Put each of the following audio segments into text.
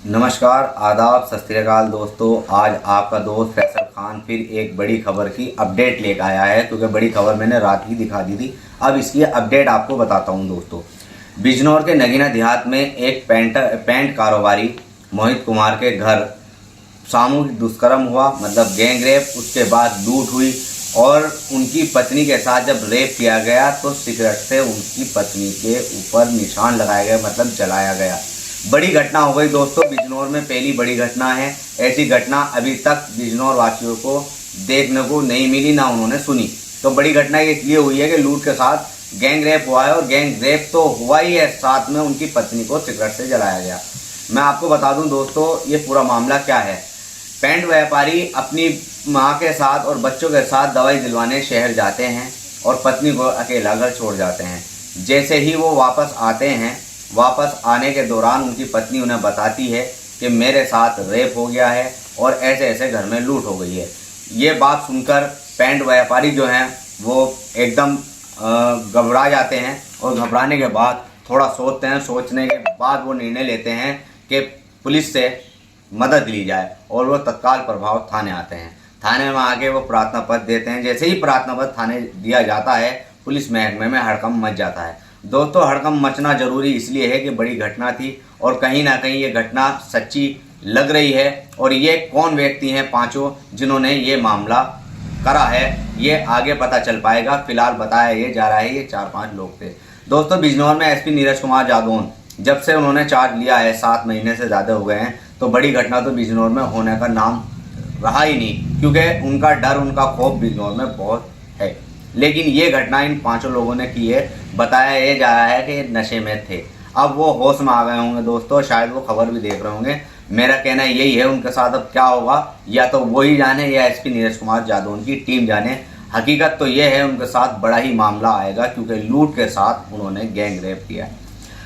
नमस्कार, आदाब, सत श्री अकाल दोस्तों। आज आपका दोस्त फैसल खान फिर एक बड़ी खबर की अपडेट लेकर आया है, क्योंकि बड़ी खबर मैंने रात ही दिखा दी थी। अब इसकी अपडेट आपको बताता हूं दोस्तों। बिजनौर के नगीना देहात में एक पेंट कारोबारी मोहित कुमार के घर सामूहिक दुष्कर्म हुआ, मतलब गैंग रेप। उसके बाद लूट हुई और उनकी पत्नी के साथ जब रेप किया गया तो सिगरेट से उनकी पत्नी के ऊपर निशान लगाया गया, मतलब जलाया गया। बड़ी घटना हो गई दोस्तों, बिजनौर में पहली बड़ी घटना है। ऐसी घटना अभी तक बिजनौर वासियों को देखने को नहीं मिली, ना उन्होंने सुनी। तो बड़ी घटना ये हुई है कि लूट के साथ गैंग रेप हुआ है, और गैंग रेप तो हुआ ही है, साथ में उनकी पत्नी को सिगरेट से जलाया गया। मैं आपको बता दूं दोस्तों, ये पूरा मामला क्या है। पेंट व्यापारी अपनी माँ के साथ और बच्चों के साथ दवाई दिलवाने शहर जाते हैं और पत्नी को अकेला घर छोड़ जाते हैं। जैसे ही वो वापस आते हैं, वापस आने के दौरान उनकी पत्नी उन्हें बताती है कि मेरे साथ रेप हो गया है और ऐसे ऐसे घर में लूट हो गई है। ये बात सुनकर पेंट व्यापारी जो हैं वो एकदम घबरा जाते हैं, और घबराने के बाद थोड़ा सोचते हैं। सोचने के बाद वो निर्णय लेते हैं कि पुलिस से मदद ली जाए, और वो तत्काल प्रभाव थाने आते हैं। थाने में आके वो प्रार्थना पत्र देते हैं। जैसे ही प्रार्थना पत्र थाने दिया जाता है, पुलिस महकमे में हड़कंप मच जाता है। दोस्तों, हड़कंप मचना जरूरी इसलिए है कि बड़ी घटना थी, और कहीं ना कहीं ये घटना सच्ची लग रही है। और ये कौन व्यक्ति हैं पांचों जिन्होंने ये मामला करा है, ये आगे पता चल पाएगा। फिलहाल बताया ये जा रहा है ये 4-5 लोग थे। दोस्तों, बिजनौर में एसपी नीरज कुमार जादौन जब से उन्होंने चार्ज लिया है, 7 महीने से ज़्यादा हो गए हैं, तो बड़ी घटना तो बिजनौर में होने का नाम रहा ही नहीं, क्योंकि उनका डर, उनका खौफ बिजनौर में बहुत है। लेकिन ये घटना इन 5 लोगों ने की है। बताया ये जा रहा है कि नशे में थे, अब वो होश में आ गए होंगे दोस्तों, शायद वो खबर भी देख रहे होंगे। मेरा कहना यही है, उनके साथ अब क्या होगा या तो वो ही जाने या एसपी नीरज कुमार जादौन की टीम जाने। हकीकत तो ये है, उनके साथ बड़ा ही मामला आएगा, क्योंकि लूट के साथ उन्होंने गैंग रेप किया है।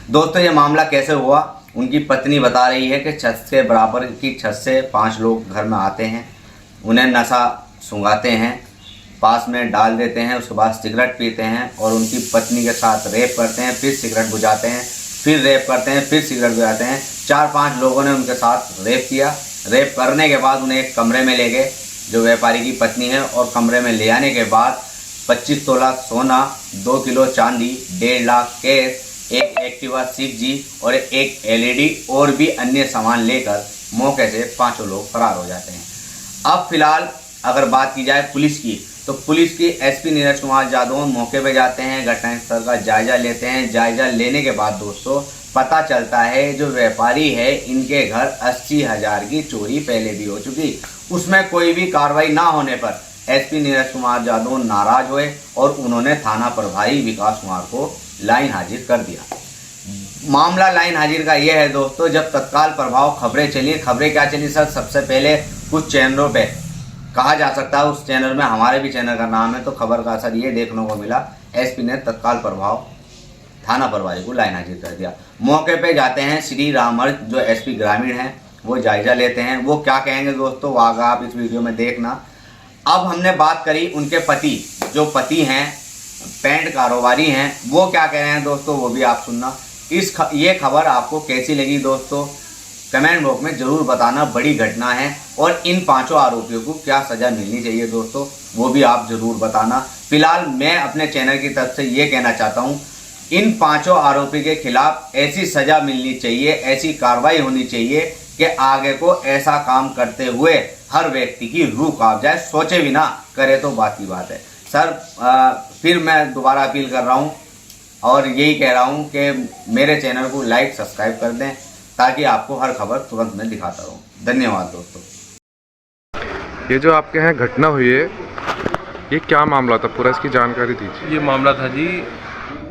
दोस्तों, ये मामला कैसे हुआ, उनकी पत्नी बता रही है कि छत से बराबर की छत से 5 लोग घर में आते हैं, उन्हें नशा सुंघाते हैं, पास में डाल देते हैं, उसके बाद सिगरेट पीते हैं और उनकी पत्नी के साथ रेप करते हैं। फिर सिगरेट बुझाते हैं, फिर रेप करते हैं, फिर सिगरेट बुझाते हैं। 4-5 लोगों ने उनके साथ रेप किया। रेप करने के बाद उन्हें एक कमरे में ले गए, जो व्यापारी की पत्नी है, और कमरे में ले आने के बाद 25 तोला सोना, 2 किलो चांदी, 1.5 लाख कैश, एक एक्टिवा 6G और एक LED और भी अन्य सामान लेकर मौके से 5 लोग फरार हो जाते हैं। अब फिलहाल अगर बात की जाए पुलिस की, तो पुलिस की एसपी नीरज कुमार जादौन मौके पे जाते हैं, घटनास्थल का जायजा लेते हैं। जायजा लेने के बाद दोस्तों पता चलता है जो व्यापारी है, इनके घर 80,000 की चोरी पहले भी हो चुकी। उसमें कोई भी कार्रवाई ना होने पर एसपी नीरज कुमार जादौन नाराज हुए और उन्होंने थाना प्रभारी विकास कुमार को लाइन हाजिर कर दिया। मामला लाइन हाजिर का यह है दोस्तों, जब तत्काल प्रभाव खबरें चली। खबरें क्या चली सर? सबसे पहले कुछ चैनलों पे कहा जा सकता है, उस चैनल में हमारे भी चैनल का नाम है, तो खबर का असर ये देखने को मिला, एसपी ने तत्काल प्रभाव थाना प्रभारी को लाइन हाजिर कर दिया। मौके पे जाते हैं श्री रामर्ज, जो एसपी ग्रामीण हैं, वो जायजा लेते हैं। वो क्या कहेंगे दोस्तों, वो आगे आप इस वीडियो में देखना। अब हमने बात करी उनके पति, जो पति हैं, पेंट कारोबारी हैं, वो क्या कह रहे हैं दोस्तों, वो भी आप सुनना। ये खबर आपको कैसी लगी दोस्तों, कमेंट बॉक्स में जरूर बताना। बड़ी घटना है, और इन 5 आरोपियों को क्या सजा मिलनी चाहिए दोस्तों, वो भी आप जरूर बताना। फिलहाल मैं अपने चैनल की तरफ से ये कहना चाहता हूँ, इन 5 आरोपी के खिलाफ ऐसी सजा मिलनी चाहिए, ऐसी कार्रवाई होनी चाहिए कि आगे को ऐसा काम करते हुए हर व्यक्ति की रूह कांप जाए। सोचे भी ना, करे तो बात की बात है। सर, फिर मैं दोबारा अपील कर रहा हूँ और यही कह रहा हूँ कि मेरे चैनल को लाइक सब्सक्राइब कर दें, ताकि आपको हर खबर तुरंत मैं दिखाता रहूँ। धन्यवाद दोस्तों। ये जो आपके यहाँ घटना हुई है, ये क्या मामला था पूरा, इसकी जानकारी दीजिए। ये मामला था जी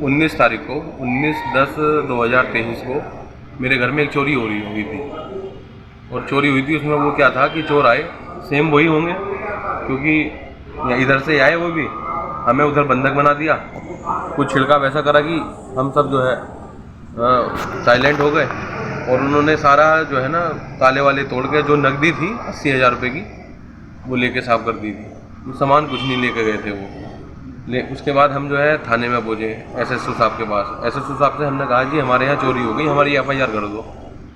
19 तारीख को, 19/10/2023 को मेरे घर में एक चोरी हो रही हुई थी। और चोरी हुई थी, उसमें वो क्या था कि चोर आए, सेम वही होंगे, क्योंकि इधर से आए, वो भी हमें उधर बंधक बना दिया। कुछ छिड़का वैसा करा कि हम सब जो है साइलेंट हो गए, और उन्होंने सारा जो है ना ताले वाले तोड़ के, जो नकदी थी 80,000 रुपये की, वो लेके साफ कर दी थी। वो सामान कुछ नहीं लेके गए थे वो। उसके बाद हम जो है थाने में पहुँचे, SSO साहब के पास। SSO साहब से हमने कहा जी हमारे यहाँ चोरी हो गई, हमारी FIR कर दो।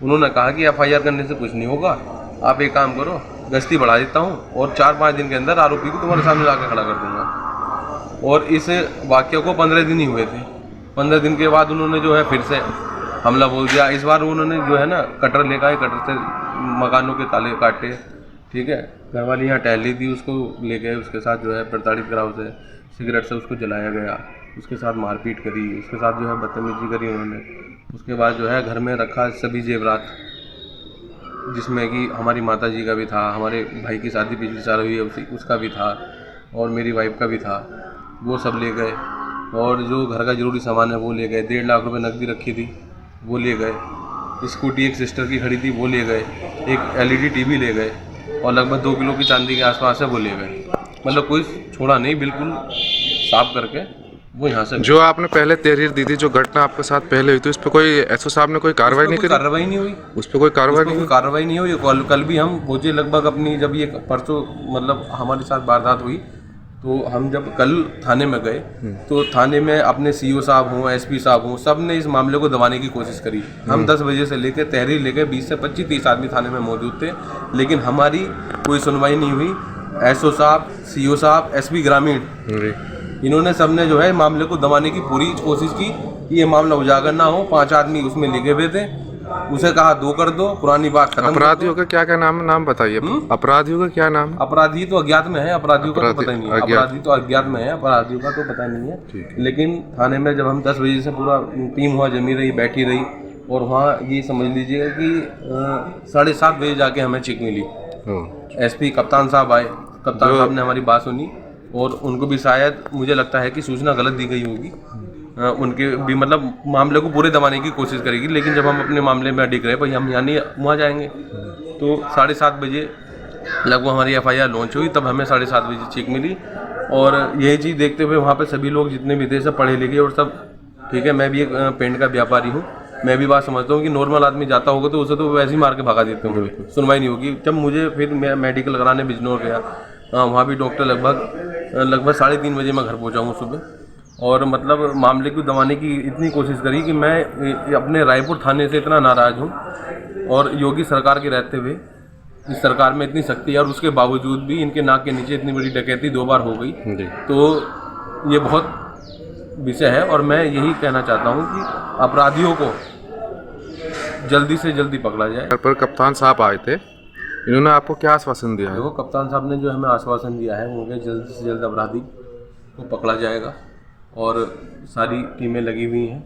उन्होंने कहा कि FIR करने से कुछ नहीं होगा, आप एक काम करो, गश्ती बढ़ा देता हूँ और 4-5 दिन के अंदर आरोपी को तुम्हारे सामने लाकर खड़ा कर दूंगा। और इस वाक्य को 15 दिन ही हुए थे। 15 दिन के बाद उन्होंने जो है फिर से हमला बोल दिया। इस बार उन्होंने जो है ना कटर लेकर आए, कटर से मकानों के ताले काटे, ठीक है। घरवाली यहाँ टहल रही थी, उसको ले गए, उसके साथ जो है प्रताड़ित करा, उसे सिगरेट से उसको जलाया गया, उसके साथ मारपीट करी, उसके साथ जो है बदतमीजी करी उन्होंने। उसके बाद जो है घर में रखा सभी जेवरात, जिसमें कि हमारी माता जी का भी था, हमारे भाई की शादी पिछली साल हुई है उसका भी था, और मेरी वाइफ का भी था, वो सब ले गए। और जो घर का ज़रूरी सामान है वो ले गए। 1.5 लाख रुपए नकदी रखी थी वो ले गए। स्कूटी एक सिस्टर की खड़ी थी वो ले गए। एक LED TV ले गए और लगभग 2 किलो की चांदी के आसपास है वो ले गए। मतलब कोई छोड़ा नहीं, बिल्कुल साफ करके वो यहाँ से। जो आपने पहले तहरीर दी थी, जो घटना आपके साथ पहले हुई थी, उस पर कोई एसओ साहब ने कोई कार्रवाई नहीं करी? कार्रवाई नहीं हुई उस पर कोई कार्रवाई नहीं हुई? कार्रवाई नहीं हुई। कल भी हम पहुँचे लगभग अपनी, जब ये परसों मतलब हमारे साथ वारदात हुई, तो हम जब कल थाने में गए तो थाने में अपने CO साहब हों, SP साहब हों, सब ने इस मामले को दबाने की कोशिश करी। हम 10 बजे से लेकर तहरीर लेकर 20 से 25-30 आदमी थाने में मौजूद थे, लेकिन हमारी कोई सुनवाई नहीं हुई। SO साहब, CO साहब, SP ग्रामीण, इन्होंने सबने जो है मामले को दबाने की पूरी कोशिश की कि ये मामला उजागर ना हो। 5 आदमी उसमें लेके हुए थे, उसे कहा 2 कर दो, पुरानी बात खत्म। अपराधियों का क्या क्या नाम बताइए? अपराधियों का क्या नाम? अपराधी तो अज्ञात में है, अपराधियों का तो पता ही नहीं है। अपराधी तो अज्ञात में है, अपराधियों का तो पता नहीं है। लेकिन थाने में जब हम 10 बजे से पूरा टीम वहाँ जमी रही, बैठी रही, और वहाँ ये समझ लीजिएगा कि 7:30 बजे जाके हमें चेक मिली। SP कप्तान साहब आए, कप्तान साहब ने हमारी बात सुनी, और उनको भी शायद मुझे लगता है कि सूचना गलत दी गई होगी। उनके भी मतलब मामले को पूरे दबाने की कोशिश करेगी। लेकिन जब हम अपने मामले में अडिग रहे, भाई हम यहाँ नहीं वहाँ जाएंगे, तो 7:30 बजे लगभग हमारी FIR लॉन्च हुई। तब हमें 7:30 बजे चेक मिली, और यही चीज़ देखते हुए वहाँ पे सभी लोग जितने भी थे सब पढ़े लिखे और सब ठीक है। मैं भी एक पेंट का व्यापारी हूँ, मैं भी बात समझता हूँ कि नॉर्मल आदमी जाता होगा तो उसे तो वैसे ही मार के भगा देते होंगे, सुनवाई नहीं होगी। जब मुझे फिर मैं मेडिकल कराने बिजनौर गया, वहाँ भी डॉक्टर लगभग 3:30 बजे मैं घर पहुँचा हूँ सुबह। और मतलब मामले को दबाने की इतनी कोशिश करी कि मैं अपने रायपुर थाने से इतना नाराज़ हूँ, और योगी सरकार के रहते हुए इस सरकार में इतनी शक्ति है, और उसके बावजूद भी इनके नाक के नीचे इतनी बड़ी डकैती 2 बार हो गई। तो ये बहुत विषय है, और मैं यही कहना चाहता हूँ कि अपराधियों को जल्दी से जल्दी पकड़ा जाए। पर कप्तान साहब आए थे, इन्होंने आपको क्या आश्वासन दिया है? देखो, कप्तान साहब ने जो हमें आश्वासन दिया है वो जल्द से जल्द अपराधी को पकड़ा जाएगा, और सारी टीमें लगी हुई हैं।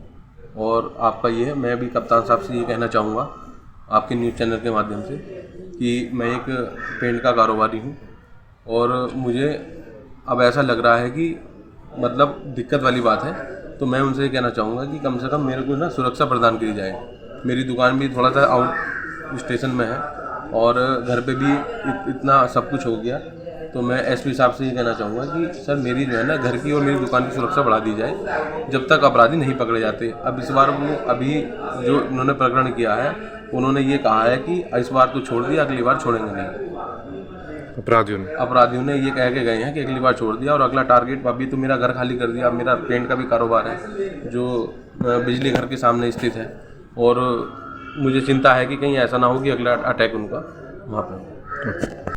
और आपका ये है, मैं भी कप्तान साहब से ये कहना चाहूँगा आपके न्यूज़ चैनल के माध्यम से कि मैं एक पेंट का कारोबारी हूँ, और मुझे अब ऐसा लग रहा है कि मतलब दिक्कत वाली बात है। तो मैं उनसे ये कहना चाहूँगा कि कम से कम मेरे को ना सुरक्षा प्रदान की जाए। मेरी दुकान भी थोड़ा सा आउट स्टेशन में है, और घर पे भी इतना सब कुछ हो गया। तो मैं SP साहब से ये कहना चाहूँगा कि सर मेरी जो है ना घर की और मेरी दुकान की सुरक्षा बढ़ा दी जाए जब तक अपराधी नहीं पकड़े जाते। अब इस बार वो अभी जो उन्होंने प्रकरण किया है, उन्होंने ये कहा है कि इस बार तो छोड़ दिया, अगली बार छोड़ेंगे नहीं। अपराधियों ने ये कह के गए हैं कि अगली बार छोड़ दिया, और अगला टारगेट अभी तो मेरा घर खाली कर दिया। अब मेरा पेंट का भी कारोबार है जो बिजली घर के सामने स्थित है, और मुझे चिंता है कि कहीं ऐसा ना हो कि अगला अटैक उनका वहाँ पर।